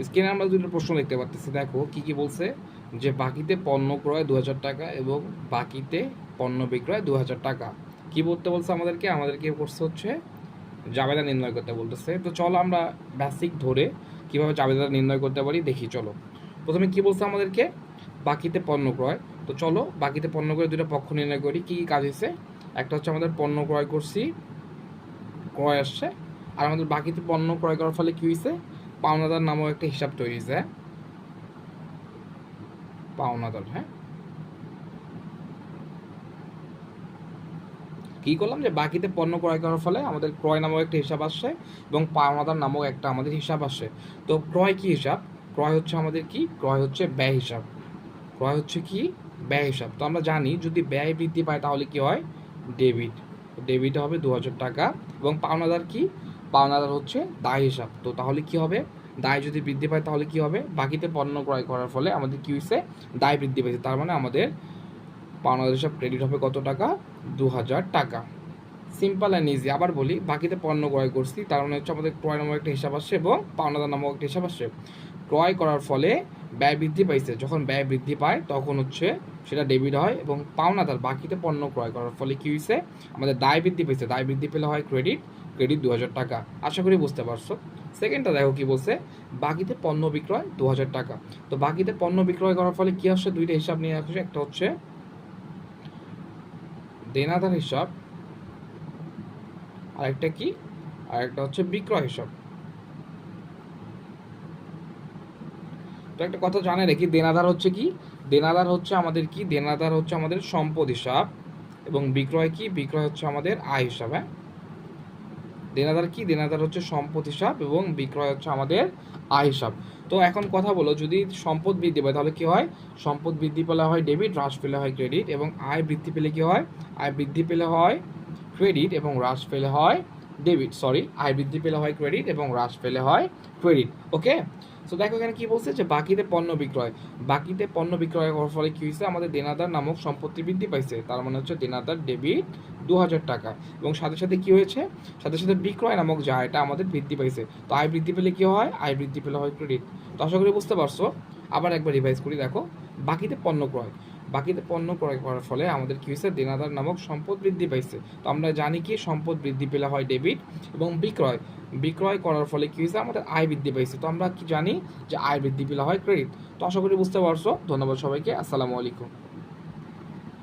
স্ক্রিনে আমরা দুটো প্রশ্ন দেখতে পাচ্ছি, দেখো কি কি বলছে, যে বাকিতে পণ্য ক্রয় 2000 টাকা এবং বাকিতে পণ্য বিক্রয় 2000 টাকা। কি বলতে বলছে আমাদেরকে করছে হচ্ছে জাবেদা নির্ণয় করতে বলতেছে। তো চলো আমরা বেসিক ধরে কিভাবে জাবেদা নির্ণয় করতে পারি দেখি। চলো প্রথমে কি বলছে আমাদেরকে, বাকিতে পণ্য ক্রয়। তো চলো বাকিতে পণ্য ক্রয় দুটো পক্ষ নির্ণয় করি। কি কি কাজ হয়েছে, একটা হচ্ছে আমাদের পণ্য ক্রয় করছি, ক্রয় আসছে, আর আমাদের বাকিতে পণ্য ক্রয় করার ফলে কি হয়েছে, পাওনাদার নামক একটা হিসাব তৈরি হয়েছে। পাওনাদার, হ্যাঁ, কী করলাম, যে বাকিতে পণ্য ক্রয় করার ফলে আমাদের ক্রয় নামক একটা হিসাব আসছে এবং পাওনাদার নামক একটা আমাদের হিসাব আসছে। তো ক্রয় কি হিসাব, ক্রয় হচ্ছে আমাদের কি, ক্রয় হচ্ছে ব্যয় হিসাব। ক্রয় হচ্ছে কি, ব্যয় হিসাব। তো আমরা জানি যদি ব্যয় বৃদ্ধি পায় তাহলে কি হয়, ডেবিট। ডেবিট হবে 2000 টাকা। এবং পাওনাদার কি, পাওনাদার হচ্ছে দায় হিসাব। তো তাহলে কি হবে, দায় যদি বৃদ্ধি পায় তাহলে কি হবে, বাকিতে পণ্য ক্রয় করার ফলে আমাদের কি হয়েছে, দায় বৃদ্ধি পেয়েছে। তার মানে আমাদের পাওনাদার হিসাব ক্রেডিট হবে কত টাকা, 2000 টাকা। Simple and easy. আবার বলি, বাকিতে পণ্য ক্রয় করছি, তার মানে হচ্ছে আমাদের ক্রয় নামক একটা হিসাব আসছে এবং পাওনাদার নামক একটা হিসাব আসছে। ক্রয় করার ফলে ব্যয় বৃদ্ধি পাইছে, যখন ব্যয় বৃদ্ধি পায় তখন হচ্ছে সেটা ডেবিট হয়। এবং পাওনাদার বাকিতে পণ্য ক্রয় করার ফলে কী হয়েছে, আমাদের দায় বৃদ্ধি পেয়েছে, দায় বৃদ্ধি পেলে হয় ক্রেডিট, ক্রেডিট 2000 টাকা। আশা করি বুঝতে পারছো। সেকেন্ডটা দেখো কি বলছে, বাকিতে পণ্য বিক্রয় 2000 টাকা। তো বাকিতে পণ্য বিক্রয় করার ফলে কি আসছে, দুইটা হিসাব নিয়ে আসছে, একটা হচ্ছে দেনাদার হিসাব, আরেকটা কি, আরেকটা হচ্ছে বিক্রয় হিসাব। তো একটা কথা জানে রেখি, দেনাদার হচ্ছে কি, দেনাদার হচ্ছে আমাদের কি, দেনাদার হচ্ছে আমাদের সম্পদ হিসাব, এবং বিক্রয় কি, বিক্রয় হচ্ছে আমাদের আয় হিসাব। হ্যাঁ, দেনাদার কি, দেনাদার হচ্ছে সম্পদ হিসাব এবং বিক্রয় হচ্ছে আমাদের আয় হিসাব। তো এখন কথা বলো, যদি সম্পদ বৃদ্ধি পায় তাহলে কি হয়, সম্পদ বৃদ্ধি পেলে হয় ডেবিট, হ্রাস পেলে হয় ক্রেডিট। এবং আয় বৃদ্ধি পেলে কি হয়, আয় বৃদ্ধি পেলে হয় ক্রেডিট এবং হ্রাস পেলে হয় ডেবিট। সরি, আয় বৃদ্ধি পেলে হয় ক্রেডিট এবং হ্রাস পেলে হয় ক্রেডিট। ওকে, সো দেখো এখানে কি বলছে, যে বাকিতে পণ্য বিক্রয়, বাকিতে পণ্য বিক্রয় করার ফলে কি হয়েছে, আমাদের দেনাদার নামক সম্পত্তি বৃদ্ধি পাইছে। তার মানে হচ্ছে দেনাদার ডেবিট 2000 টাকা। এবং সাথে সাথে কি হয়েছে, সাথে সাথে বিক্রয় নামক যা এটা আমাদের বৃদ্ধি পাইছে। তো আয় বৃদ্ধি পেলে কি হয়, আয় বৃদ্ধি পেলে হয় ক্রেডিট। তো আশা করি বুঝতে পারছো। আবার একবার রিভাইজ করি, দেখো বাকিতে পণ্য ক্রয়, বাকিতে পণ্য ক্রয় করার ফলে আমাদের কি হয়েছে, দেনাদার নামক সম্পদ বৃদ্ধি পাইছে। তো আমরা জানি কি, সম্পদ বৃদ্ধি পেলে হয় ডেবিট। এবং বিক্রয়, বিক্রয় করার ফলে কি হয়েছে, আমাদের আয় বৃদ্ধি পাইছে। তো আমরা কি জানি, যে আয় বৃদ্ধি পেলে হয় ক্রেডিট। তো আশা করি বুঝতে পারছো। ধন্যবাদ সবাইকে, আসসালামু আলাইকুম।